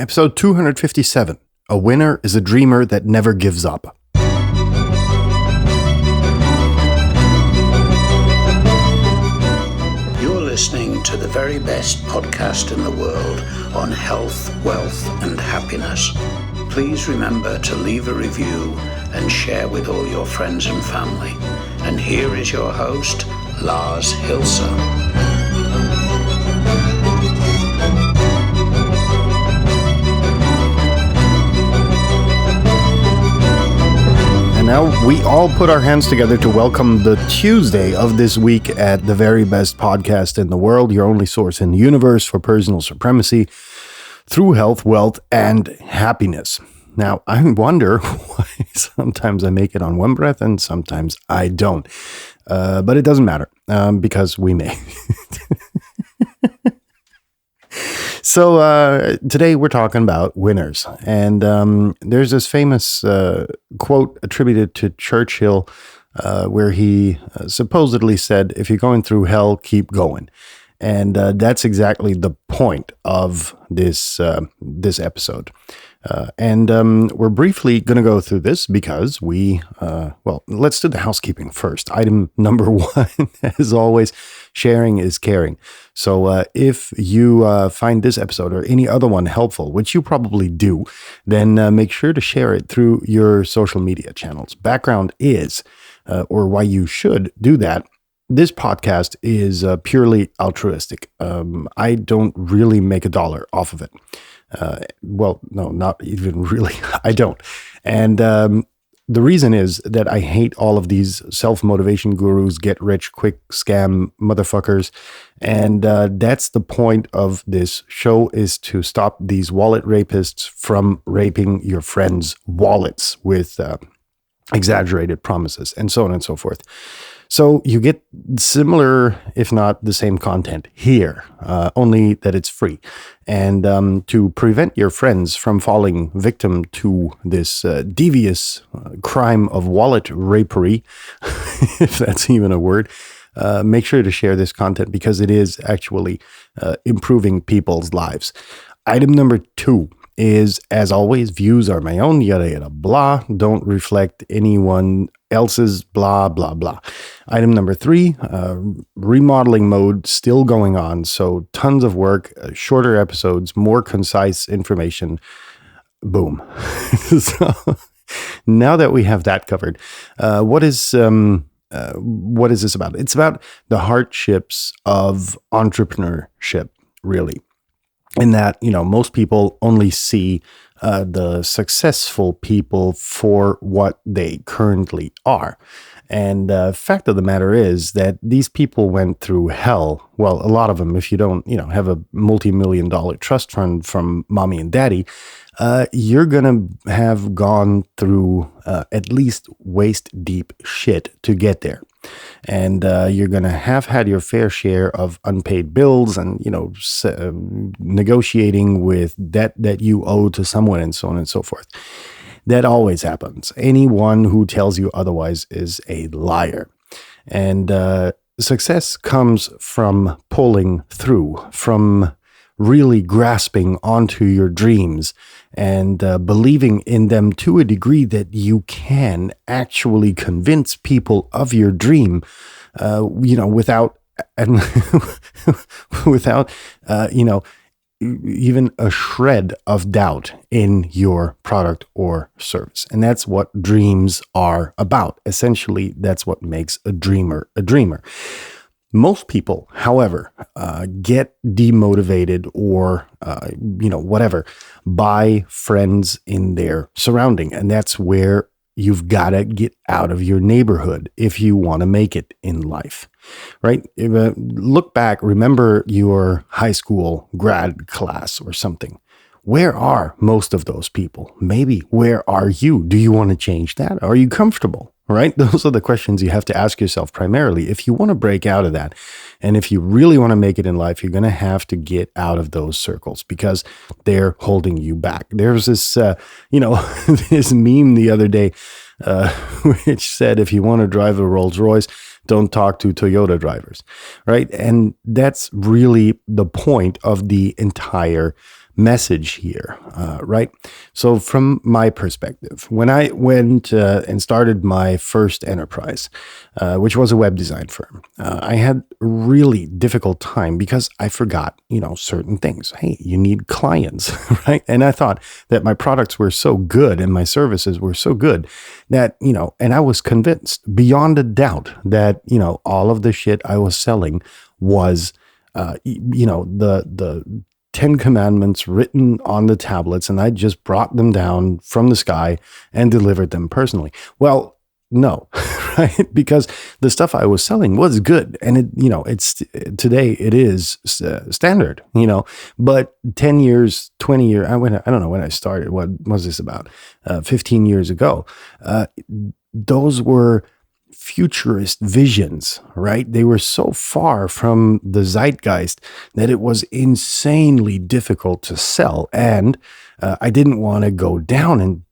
Episode 257. A winner is a dreamer that never gives up. You're listening to the very best podcast in the world on health, wealth, and happiness. Please remember to leave a review and share with all your friends and family. And here is your host, Lars Hilser. And now we all put our hands together to welcome the Tuesday of this week at the very best podcast in the world, your only source in the universe for personal supremacy through health, wealth, and happiness. Now, I wonder why sometimes I make it on one breath and sometimes I don't. But it doesn't matter because we may. So today we're talking about winners. And there's this famous quote attributed to Churchill where he supposedly said, if you're going through hell, keep going. And that's exactly the point of this episode. And we're briefly going to go through this because let's do the housekeeping first. Item number one, as always, sharing is caring. So if you find this episode or any other one helpful, which you probably do, then make sure to share it through your social media channels. Background is, or why you should do that, this podcast is purely altruistic. I don't really make a dollar off of it. No, not even really. I don't. And the reason is that I hate all of these self-motivation gurus, get rich quick scam motherfuckers. And that's the point of this show, is to stop these wallet rapists from raping your friends' wallets with exaggerated promises and so on and so forth. So you get similar, if not the same content here, only that it's free. And to prevent your friends from falling victim to this devious crime of wallet rapery, if that's even a word, make sure to share this content because it is actually improving people's lives. Item number 2 is, as always, views are my own, yada, yada, blah. Don't reflect anyone else's blah, blah, blah. Item number 3, remodeling mode still going on. So tons of work, shorter episodes, more concise information. Boom. So now that we have that covered, what is this about? It's about the hardships of entrepreneurship, really. In that, most people only see the successful people for what they currently are. And the fact of the matter is that these people went through hell. Well, a lot of them, if you don't, have a multi-million-dollar trust fund from mommy and daddy, you're going to have gone through at least waist-deep shit to get there. And you're going to have had your fair share of unpaid bills and, negotiating with debt that you owe to someone and so on and so forth. That always happens. Anyone who tells you otherwise is a liar. And success comes from pulling through, from really grasping onto your dreams and believing in them to a degree that you can actually convince people of your dream, without even a shred of doubt in your product or service. And that's what dreams are about. Essentially, that's what makes a dreamer a dreamer. Most people, however, get demotivated or, whatever, by friends in their surrounding. And that's where you've got to get out of your neighborhood if you want to make it in life, right? Look back, remember your high school grad class or something. Where are most of those people? Maybe where are you? Do you want to change that? Are you comfortable? Right? Those are the questions you have to ask yourself primarily. If you want to break out of that, and if you really want to make it in life, you're going to have to get out of those circles because they're holding you back. There's this, this meme the other day, which said, if you want to drive a Rolls Royce, don't talk to Toyota drivers, right? And that's really the point of the entire message here, right? So from my perspective, when I went and started my first enterprise, which was a web design firm, I had a really difficult time because I forgot, certain things. Hey, you need clients, right? And I thought that my products were so good and my services were so good that, and I was convinced beyond a doubt that, all of the shit I was selling was, the 10 commandments written on the tablets, and I just brought them down from the sky and delivered them personally. Well, no, right? Because the stuff I was selling was good, and today it is standard, but 10 years, 20 years, I don't know when I started. What was this about? 15 years ago. Those were futurist visions, right? They were so far from the zeitgeist that it was insanely difficult to sell. And I didn't want to go down and,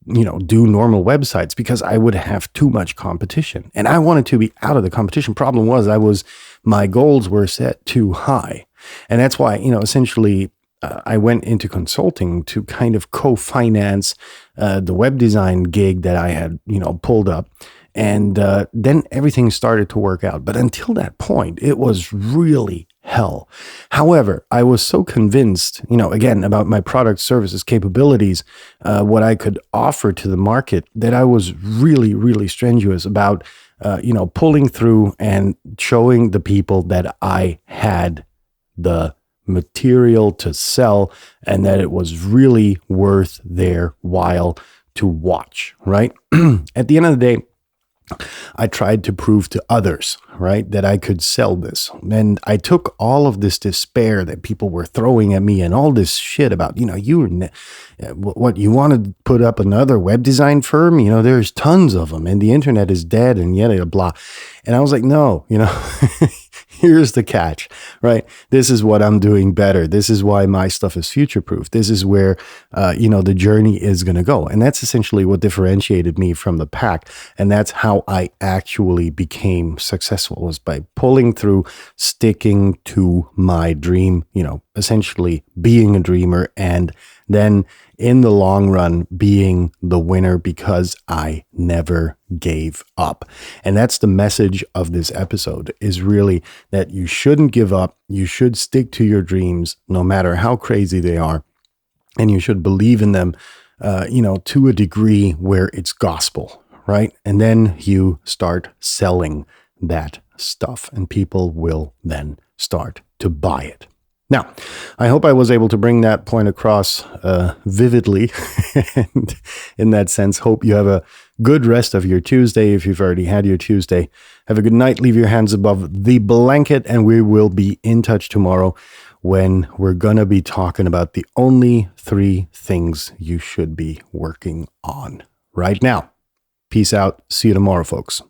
do normal websites because I would have too much competition. And I wanted to be out of the competition. Problem was my goals were set too high. And that's why, essentially, I went into consulting to kind of co-finance the web design gig that I had, pulled up. And then everything started to work out. But until that point, it was really hell. However, I was so convinced, again, about my product, services, capabilities, what I could offer to the market, that I was really, really strenuous about, pulling through and showing the people that I had the material to sell and that it was really worth their while to watch, right? At the end of the day, I tried to prove to others, right, that I could sell this. And I took all of this despair that people were throwing at me and all this shit about, you want to put up another web design firm? There's tons of them and the internet is dead and yada, blah. And I was like, no, here's the catch, right? This is what I'm doing better. This is why my stuff is future-proof. This is where, the journey is going to go. And that's essentially what differentiated me from the pack. And that's how I actually became successful, was by pulling through, sticking to my dream, essentially being a dreamer, and then in the long run being the winner because I never gave up. And that's the message of this episode, is really that you shouldn't give up. You should stick to your dreams no matter how crazy they are. And you should believe in them, to a degree where it's gospel, right? And then you start selling that stuff and people will then start to buy it. Now, I hope I was able to bring that point across vividly. And in that sense, hope you have a good rest of your Tuesday. If you've already had your Tuesday, have a good night. Leave your hands above the blanket, and we will be in touch tomorrow when we're going to be talking about the only 3 things you should be working on right now. Peace out. See you tomorrow, folks.